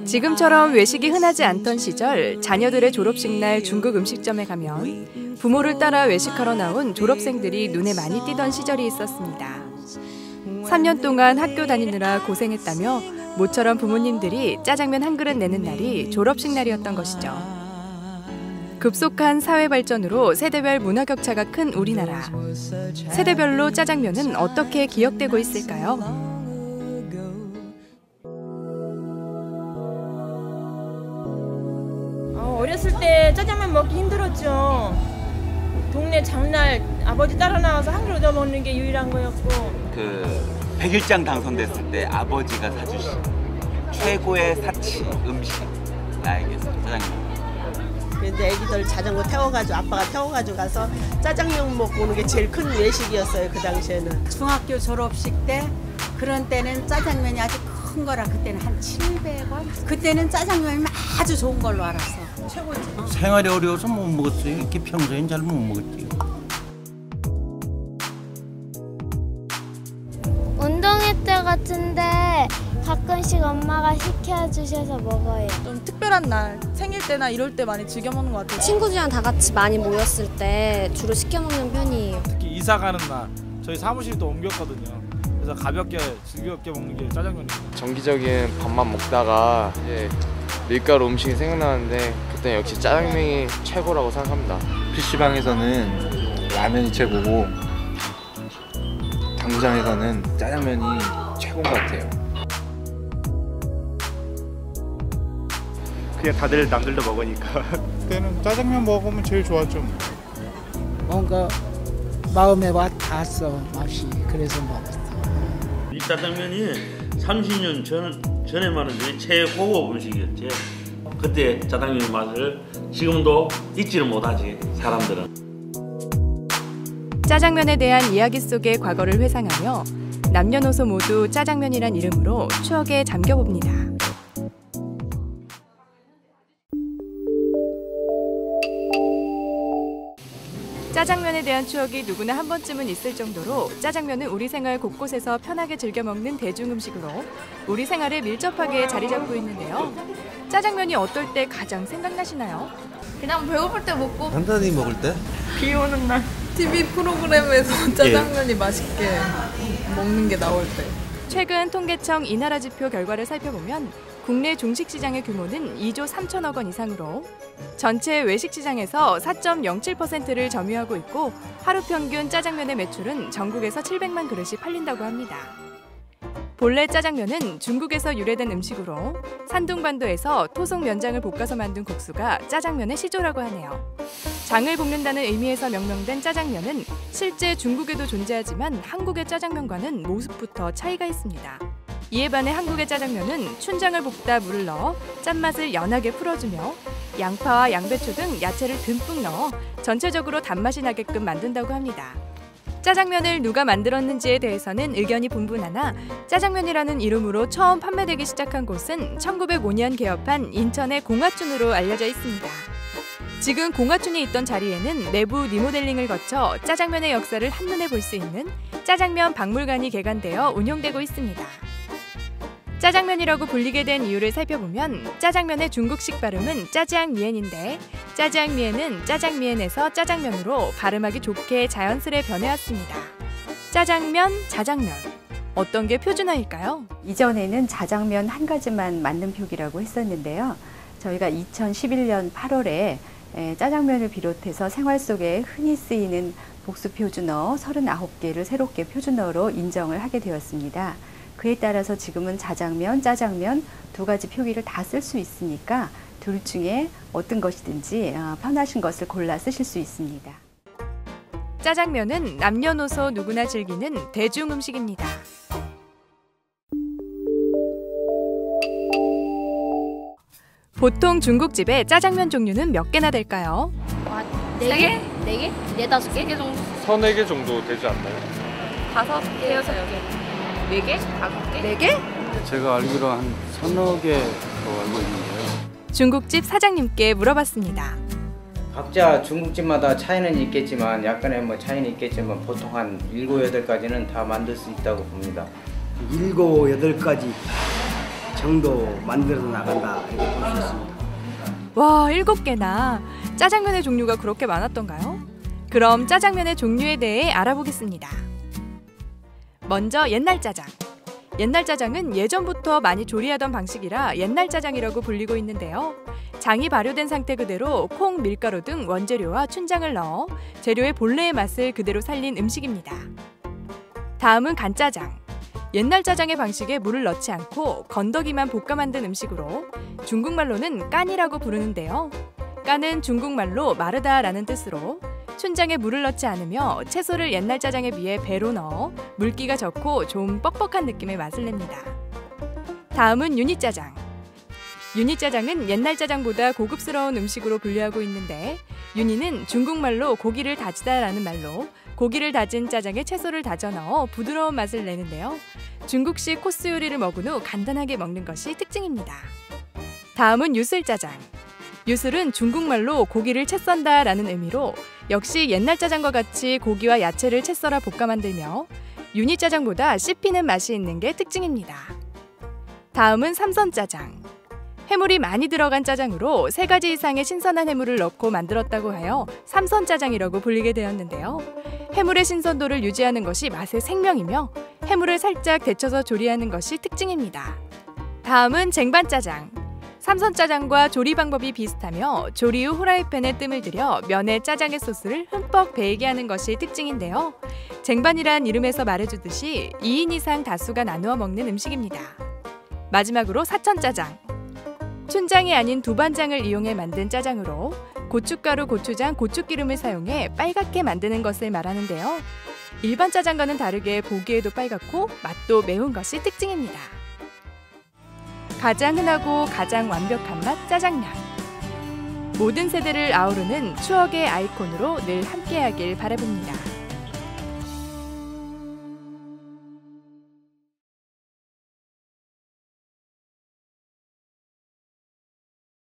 지금처럼 외식이 흔하지 않던 시절 자녀들의 졸업식 날 중국 음식점에 가면 부모를 따라 외식하러 나온 졸업생들이 눈에 많이 띄던 시절이 있었습니다. 3년 동안 학교 다니느라 고생했다며 모처럼 부모님들이 짜장면 한 그릇 내는 날이 졸업식 날이었던 것이죠. 급속한 사회 발전으로 세대별 문화 격차가 큰 우리나라. 세대별로 짜장면은 어떻게 기억되고 있을까요? 어렸을 때 짜장면 먹기 힘들었죠. 동네 장날 아버지 따라 나와서 한 그릇 얻어 먹는 게 유일한 거였고. 그 100일장 당선됐을 때 아버지가 사주신 최고의 사치 음식 나에게 짜장면. 그래서 애기들 자전거 태워가지고 아빠가 태워가지고 가서 짜장면 먹고 오는 게 제일 큰 외식이었어요. 그 당시에는. 중학교 졸업식 때 그런 때는 짜장면이 아주 큰 거라 그때는 한 700원? 그때는 짜장면이 아주 좋은 걸로 알았어. 최고지. 생활이 어려워서 못 먹었어요. 이렇게 평소엔 잘 못 먹었지요. 운동회 때 같은데 가끔씩 엄마가 시켜주셔서 먹어요. 좀 특별한 날, 생일 때나 이럴 때 많이 즐겨 먹는 것 같아요. 친구들이랑 다 같이 많이 모였을 때 주로 시켜 먹는 편이에요. 특히 이사 가는 날 저희 사무실도 옮겼거든요. 그래서 가볍게 즐겁게 먹는 게 짜장면입니다. 정기적인 밥만 먹다가 이제 밀가루 음식이 생각나는데 그때 역시 짜장면이 최고라고 생각합니다. PC방에서는 라면이 최고고 당구장에서는 짜장면이 최고인 것 같아요. 그냥 다들 남들도 먹으니까. 그때는 짜장면 먹으면 제일 좋았죠. 뭔가 마음에 와 닿았어 맛이. 그래서 먹었어. 이 짜장면이 30년 전에만 해도 최고급 음식이었지. 그때 짜장면 맛을 지금도 잊지를 못하지 사람들은. 짜장면에 대한 이야기 속의 과거를 회상하며 남녀노소 모두 짜장면이란 이름으로 추억에 잠겨봅니다. 짜장면에 대한 추억이 누구나 한 번쯤은 있을 정도로 짜장면은 우리 생활 곳곳에서 편하게 즐겨 먹는 대중음식으로 우리 생활에 밀접하게 자리 잡고 있는데요. 짜장면이 어떨 때 가장 생각나시나요? 그냥 배고플 때 먹고 간단히 먹을 때? 비 오는 날 TV 프로그램에서 짜장면이 맛있게 먹는 게 나올 때. 최근 통계청 이나라 지표 결과를 살펴보면 국내 중식 시장의 규모는 2조 3천억 원 이상으로 전체 외식 시장에서 4.07%를 점유하고 있고 하루 평균 짜장면의 매출은 전국에서 700만 그릇이 팔린다고 합니다. 본래 짜장면은 중국에서 유래된 음식으로 산둥반도에서 토속 면장을 볶아서 만든 국수가 짜장면의 시조라고 하네요. 장을 볶는다는 의미에서 명명된 짜장면은 실제 중국에도 존재하지만 한국의 짜장면과는 모습부터 차이가 있습니다. 이에 반해 한국의 짜장면은 춘장을 볶다 물을 넣어 짠맛을 연하게 풀어주며 양파와 양배추 등 야채를 듬뿍 넣어 전체적으로 단맛이 나게끔 만든다고 합니다. 짜장면을 누가 만들었는지에 대해서는 의견이 분분하나 짜장면이라는 이름으로 처음 판매되기 시작한 곳은 1905년 개업한 인천의 공화춘으로 알려져 있습니다. 지금 공화춘이 있던 자리에는 내부 리모델링을 거쳐 짜장면의 역사를 한눈에 볼 수 있는 짜장면 박물관이 개관되어 운영되고 있습니다. 짜장면이라고 불리게 된 이유를 살펴보면 짜장면의 중국식 발음은 짜지앙미엔인데 짜지앙미엔은 짜장미엔에서 짜장면으로 발음하기 좋게 자연스레 변해왔습니다. 짜장면, 자장면. 어떤 게 표준어일까요? 이전에는 자장면 한 가지만 맞는 표기라고 했었는데요. 저희가 2011년 8월에 짜장면을 비롯해서 생활 속에 흔히 쓰이는 복수 표준어 39개를 새롭게 표준어로 인정을 하게 되었습니다. 그에 따라서 지금은 자장면, 짜장면 두 가지 표기를 다 쓸 수 있으니까 둘 중에 어떤 것이든지 편하신 것을 골라 쓰실 수 있습니다. 짜장면은 남녀노소 누구나 즐기는 대중 음식입니다. 보통 중국집의 짜장면 종류는 몇 개나 될까요? 4개? 4개? 4, 5개? 3개 정도? 3-4개 정도 되지 않나요? 5개, 6개. 4개? 5개? 4개? 제가 알기로 한 3-4개 알고 있는데요. 중국집 사장님께 물어봤습니다. 각자 중국집마다 차이는 있겠지만 약간의 차이는 있겠지만 보통 한 7, 8가지는 다 만들 수 있다고 봅니다. 7, 8가지 정도 만들어서 나간다 이렇게 볼 수 있습니다. 와, 7개나. 짜장면의 종류가 그렇게 많았던가요? 그럼 짜장면의 종류에 대해 알아보겠습니다. 먼저 옛날 짜장. 옛날 짜장은 예전부터 많이 조리하던 방식이라 옛날 짜장이라고 불리고 있는데요. 장이 발효된 상태 그대로 콩, 밀가루 등 원재료와 춘장을 넣어 재료의 본래의 맛을 그대로 살린 음식입니다. 다음은 간짜장. 옛날 짜장의 방식에 물을 넣지 않고 건더기만 볶아 만든 음식으로 중국말로는 깐이라고 부르는데요. 깐은 중국말로 마르다라는 뜻으로 춘장에 물을 넣지 않으며 채소를 옛날 짜장에 비해 배로 넣어 물기가 적고 좀 뻑뻑한 느낌의 맛을 냅니다. 다음은 유니짜장. 유니짜장은 옛날 짜장보다 고급스러운 음식으로 분류하고 있는데 유니는 중국말로 고기를 다지다라는 말로 고기를 다진 짜장에 채소를 다져 넣어 부드러운 맛을 내는데요. 중국식 코스 요리를 먹은 후 간단하게 먹는 것이 특징입니다. 다음은 유슬짜장. 유슬은 중국말로 고기를 채 썬다라는 의미로 역시 옛날 짜장과 같이 고기와 야채를 채 썰어 볶아 만들며 유니짜장보다 씹히는 맛이 있는 게 특징입니다. 다음은 삼선짜장. 해물이 많이 들어간 짜장으로 3가지 이상의 신선한 해물을 넣고 만들었다고 하여 삼선짜장이라고 불리게 되었는데요. 해물의 신선도를 유지하는 것이 맛의 생명이며 해물을 살짝 데쳐서 조리하는 것이 특징입니다. 다음은 쟁반짜장. 삼선짜장과 조리 방법이 비슷하며 조리 후 후라이팬에 뜸을 들여 면에 짜장의 소스를 흠뻑 배이게 하는 것이 특징인데요. 쟁반이란 이름에서 말해주듯이 2인 이상 다수가 나누어 먹는 음식입니다. 마지막으로 사천짜장. 춘장이 아닌 두반장을 이용해 만든 짜장으로 고춧가루, 고추장, 고추기름을 사용해 빨갛게 만드는 것을 말하는데요. 일반 짜장과는 다르게 보기에도 빨갛고 맛도 매운 것이 특징입니다. 가장 흔하고 가장 완벽한 맛 짜장면. 모든 세대를 아우르는 추억의 아이콘으로 늘 함께하길 바라봅니다.